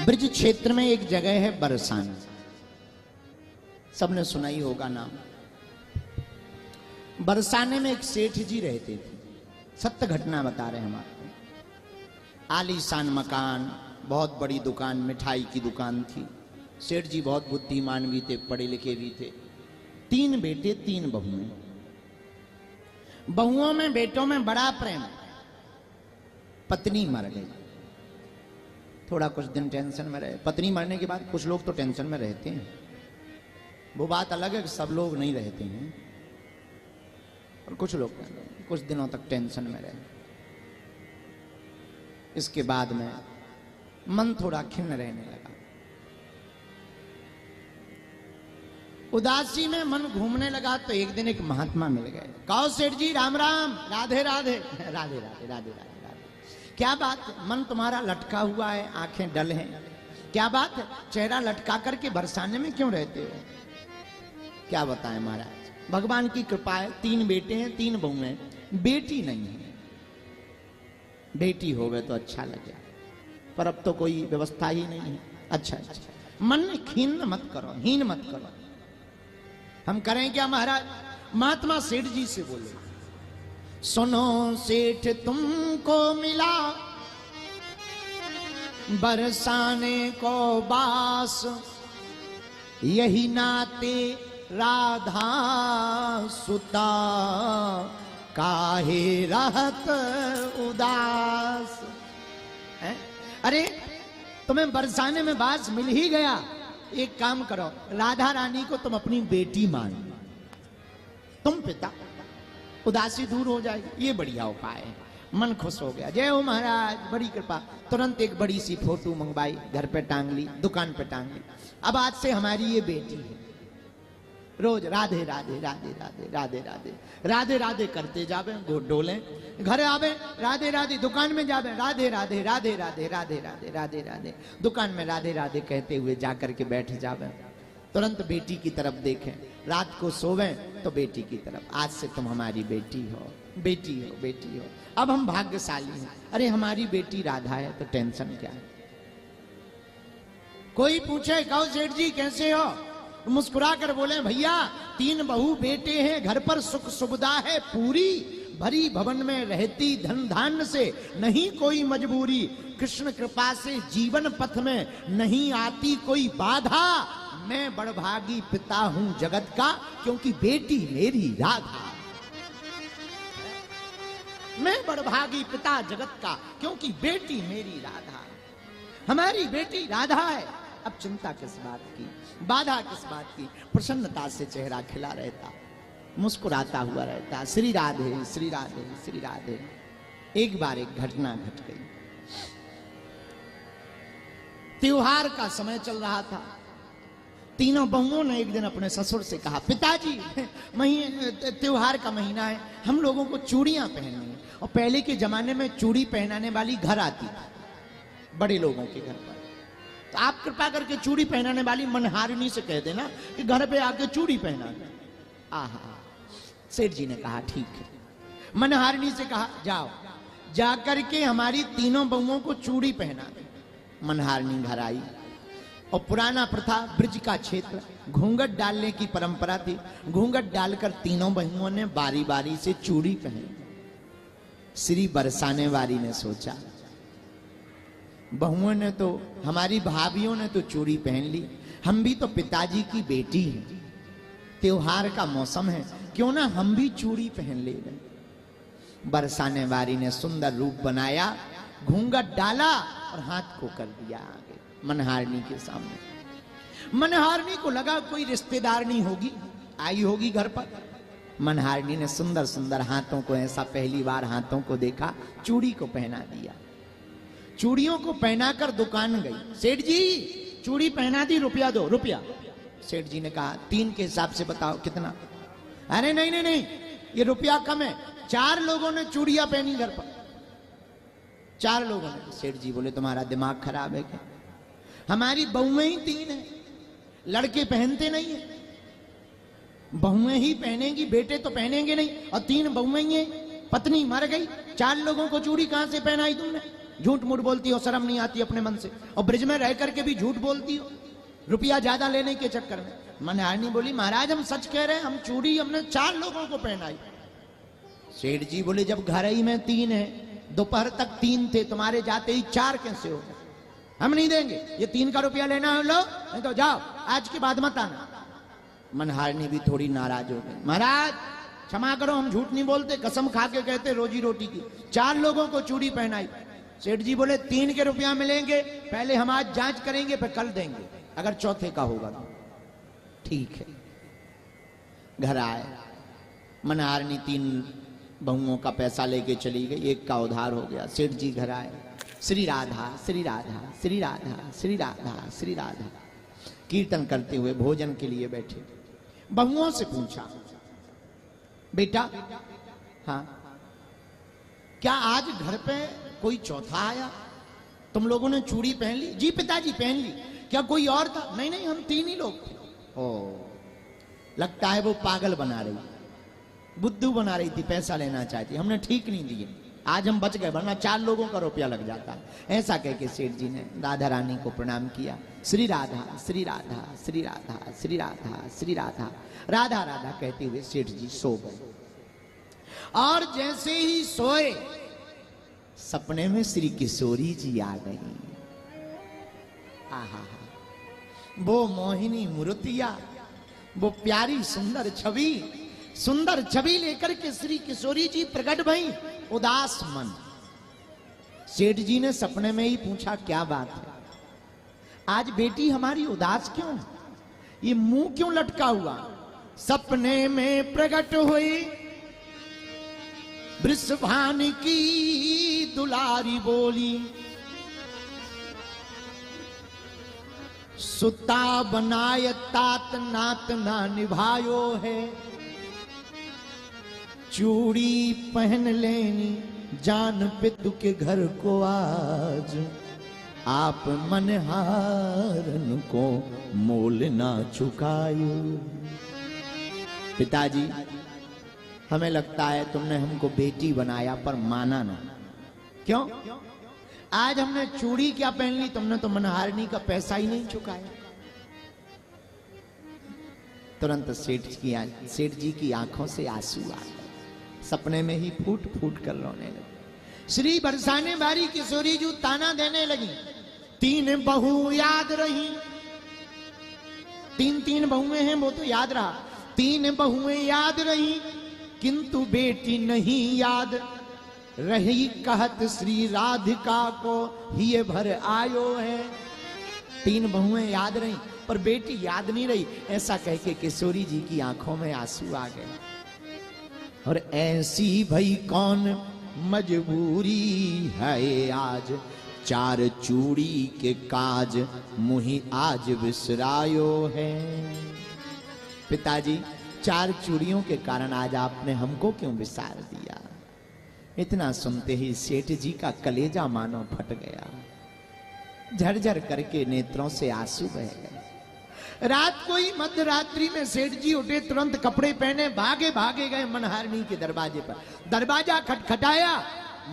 ब्रज क्षेत्र में एक जगह है बरसाना, सबने सुना ही होगा नाम। बरसाने में एक सेठ जी रहते थे, सत्य घटना बता रहे हैं हम आपको। आलीशान मकान, बहुत बड़ी दुकान, मिठाई की दुकान थी। सेठ जी बहुत बुद्धिमान भी थे, पढ़े लिखे भी थे। 3 बेटे 3 बहुएं। बहुओं में बेटों में बड़ा प्रेम, पत्नी मर गई। थोड़ा कुछ दिन टेंशन में रहे। पत्नी मरने के बाद कुछ लोग तो टेंशन में रहते हैं, वो बात अलग है कि सब लोग नहीं रहते हैं, और कुछ लोग कुछ दिनों तक टेंशन में रहे। इसके बाद में मन थोड़ा खिन्न रहने लगा, उदासी में मन घूमने लगा। तो एक दिन एक महात्मा मिल गए। कहो सेठ जी राम राम, राधे राधे। राधे राधे राधे राधे राधे। क्या बात, मन तुम्हारा लटका हुआ है, आंखें डल हैं, क्या बात है? चेहरा लटका करके बरसाने में क्यों रहते हो? क्या बताएं महाराज, भगवान की कृपा है। 3 बेटे हैं 3 बहुएं, बेटी नहीं है। बेटी होवे तो अच्छा लगे, पर अब तो कोई व्यवस्था ही नहीं है। अच्छा अच्छा, मन खीन मत करो, हीन मत करो। हम करें क्या महाराज? महात्मा सेठ जी से बोले, सुनो सेठ तुमको मिला बरसाने को बास, यही नाते राधा सुता, काहे रहत उदास। है? अरे तुम्हें बरसाने में बास मिल ही गया, एक काम करो, राधा रानी को तुम अपनी बेटी मान, तुम पिता, उदासी दूर हो जाएगी। ये बढ़िया उपाय है। मन खुश हो गया। जय हो महाराज, बड़ी कृपा। तुरंत एक बड़ी सी फोटो मंगवाई, घर पे टांग ली, दुकान पे टांग ली। अब आज से हमारी ये बेटी है, रोज राधे राधे राधे राधे राधे राधे राधे राधे करते जावे, डोले, घर आवे राधे राधे, दुकान में जावे राधे राधे राधे राधे राधे राधे राधे राधे, दुकान में राधे राधे कहते हुए जाकर के बैठ जावे। तुरंत बेटी की तरफ देखें, रात को सोवे तो बेटी की तरफ, आज से तुम हमारी बेटी हो, बेटी हो, बेटी हो। अब हम भाग्यशाली हैं। अरे हमारी बेटी राधा है तो टेंशन क्या है? कोई पूछे कहो सेठ जी कैसे हो, मुस्कुरा कर बोले भैया 3 बहू बेटे हैं, घर पर सुख सुविधा है पूरी, भरी भवन में रहती धन धान्य से नहीं कोई मजबूरी, कृष्ण कृपा से जीवन पथ में नहीं आती कोई बाधा, मैं बड़भागी पिता हूं जगत का क्योंकि बेटी मेरी राधा। मैं बड़भागी पिता जगत का क्योंकि बेटी मेरी राधा। हमारी बेटी राधा है। अब चिंता किस बात की, बाधा किस बात की? प्रसन्नता से चेहरा खिला रहता, मुस्कुराता हुआ रहता, श्री राधे श्री राधे श्री राधे। एक बार एक घटना घट गई। त्योहार का समय चल रहा था। तीनों बहुओं ने एक दिन अपने ससुर से कहा, पिताजी त्योहार का महीना है, हम लोगों को चूड़ियां पहननी है। और पहले के जमाने में चूड़ी पहनाने वाली घर आती थी, बड़े लोगों के घर पर। तो आप कृपा करके चूड़ी पहनाने वाली मनहारिणी से कह देना कि घर पे आके चूड़ी पहना दे। आहा, सेठ जी ने कहा ठीक है। मनहारिणी से कहा जाओ, जाकर के हमारी तीनों बहुओं को चूड़ी पहना दे। मनहारिणी घर आई, और पुराना प्रथा, ब्रज का क्षेत्र, घूंघट डालने की परंपरा थी। घूंघट डालकर तीनों बहुओं ने बारी बारी से चूड़ी पहनी। श्री बरसाने वाली ने सोचा, बहुओं ने तो, हमारी भाभियों ने तो चूड़ी पहन ली, हम भी तो पिताजी की बेटी हैं, त्योहार का मौसम है, क्यों ना हम भी चूड़ी पहन ले। बरसाने वाली ने सुंदर रूप बनाया, घूंघट डाला और हाथ को कर दिया आगे मनहारिणी के सामने। मनहारिणी को लगा कोई रिश्तेदारनी होगी, आई होगी घर पर। मनहारिणी ने सुंदर सुंदर हाथों को, ऐसा पहली बार हाथों को देखा, चूड़ी को पहना दिया। चूड़ियों को पहनाकर दुकान गई। सेठ जी चूड़ी पहना दी, रुपया दो। रुपया? सेठ जी ने कहा 3 के हिसाब से बताओ कितना। अरे नहीं नहीं नहीं, ये रुपया कम है, 4 लोगों ने चूड़ियां पहनी घर पर, 4 लोगों ने। सेठ जी बोले तुम्हारा दिमाग खराब है क्या? हमारी बहुएं ही 3 है, लड़के पहनते नहीं है, बहुएं ही पहनेंगी, बेटे तो पहनेंगे नहीं। और 3 बहुएं ही, पत्नी मर गई, 4 लोगों को चूड़ी कहां से पहनाई तुमने? झूठ मूठ बोलती हो, शर्म नहीं आती अपने मन से, और ब्रिज में रह करके भी झूठ बोलती हो रुपया ज्यादा लेने के चक्कर में। मनहारनी बोली महाराज हम सच कह रहे हैं, हम चूड़ी हमने 4 लोगों को पहनाई। सेठ जी बोले जब घर ही में 3 है, दोपहर तक 3 थे, तुम्हारे जाते ही 4 कैसे हो गए? हम नहीं देंगे, ये 3 का रुपया लेना है लो, नहीं तो जाओ, आज के बाद मत आना। मनहारनी भी थोड़ी नाराज हो गई, महाराज क्षमा करो, हम झूठ नहीं बोलते, कसम खा के कहते रोजी रोटी की। 4 लोगों को चूड़ी पहनाई। सेठ जी बोले 3 के रुपया मिलेंगे, पहले हम आज जांच करेंगे फिर कल देंगे, अगर चौथे का होगा तो ठीक है। घर आए, मनहारनी 3 बहुओं का पैसा लेके चली गई, 1 का उधार हो गया। सेठ जी घर आए, श्री राधा श्री राधा श्री राधा श्री राधा श्री राधा कीर्तन करते हुए भोजन के लिए बैठे। बहुओं से पूछा बेटा, हाँ क्या आज घर पे कोई चौथा आया? तुम लोगों ने चूड़ी पहन ली? जी पिताजी पहन ली। क्या कोई और था? नहीं नहीं, हम 3 ही लोग थे। ओ, लगता है वो पागल बना रही, बुद्धू बना रही थी, पैसा लेना चाहती, हमने ठीक नहीं दिए, आज हम बच गए, वरना 4 लोगों का रुपया लग जाता। ऐसा कह के सेठ जी ने राधा रानी को प्रणाम किया। श्री राधा श्री राधा श्री राधा श्री राधा श्री राधा राधा राधा कहते हुए सेठ जी सो गए। और जैसे ही सोए सपने में श्री किशोरी जी आ गई। आहा, वो मोहिनी मूर्तिया, वो प्यारी सुंदर छवि लेकर के श्री किशोरी जी प्रकट भई। उदास मन। सेठ जी ने सपने में ही पूछा क्या बात है, आज बेटी हमारी उदास क्यों है, ये मुंह क्यों लटका हुआ? सपने में प्रकट हुई वृषभान की दुलारी बोली, सुता बनाय तात नात ना निभायो है, चूड़ी पहन लेनी जान पितु के घर को आज, आप मनहारन को मोल ना चुकायो। पिताजी हमें लगता है तुमने हमको बेटी बनाया पर माना ना। क्यों? आज हमने चूड़ी क्या पहन ली, तुमने तो मनहारनी का पैसा ही नहीं चुकाया। तुरंत सेठ जी की आंखों से आंसू आ गए, सपने में ही फूट फूट कर रोने लगी। श्री बरसाने वाली किशोरी जी ताना देने लगी, 3 बहू याद रही, 3 बहुएं हैं वो तो याद रहा, 3 बहुएं याद रही किंतु बेटी नहीं याद रही, कहत श्री राधिका को ही भर आयो है। 3 बहुएं याद रही पर बेटी याद नहीं रही, ऐसा कह के किशोरी जी की आंखों में आंसू आ गए। और ऐसी भई कौन मजबूरी है आज, 4 चूड़ी के काज मुही आज विसरायो है। पिताजी 4 चूड़ियों के कारण आज आपने हमको क्यों विसार दिया? इतना सुनते ही सेठ जी का कलेजा मानो फट गया, झरझर करके नेत्रों से आंसू बह गए। रात को ही मध्य रात्रि में सेठ जी उठे, तुरंत कपड़े पहने भागे गए मनहारनी के दरवाजे पर। दरवाजा खटखटाया,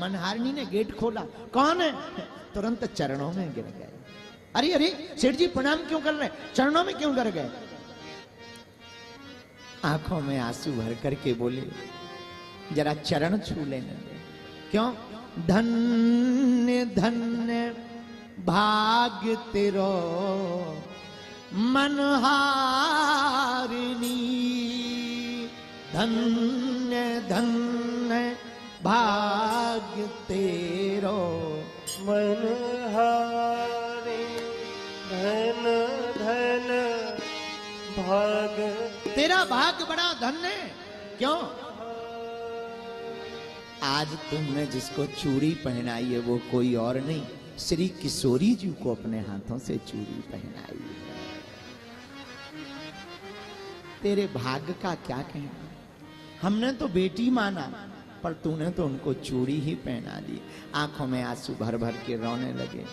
मनहारनी ने गेट खोला, कौन है? तुरंत चरणों में गिर गए। अरे अरे सेठ जी प्रणाम क्यों कर रहे, चरणों में क्यों गिर गए? आंखों में आंसू भर करके बोले जरा चरण छू लेने दे। क्यों? धन्य धन्य भाग्य तेरो मनहारिणी, धन्य धन्य भाग्य तेरो मनहारे, धन धन भाग तेरा भाग्य बड़ा धन्य है। क्यों? आज तुमने जिसको चूड़ी पहनाई है वो कोई और नहीं, श्री किशोरी जी को अपने हाथों से चूड़ी पहनाई है। तेरे भाग्य का क्या कहना, हमने तो बेटी माना पर तूने तो उनको चूड़ी ही पहना दी। आंखों में आंसू भर भर के रोने लगे।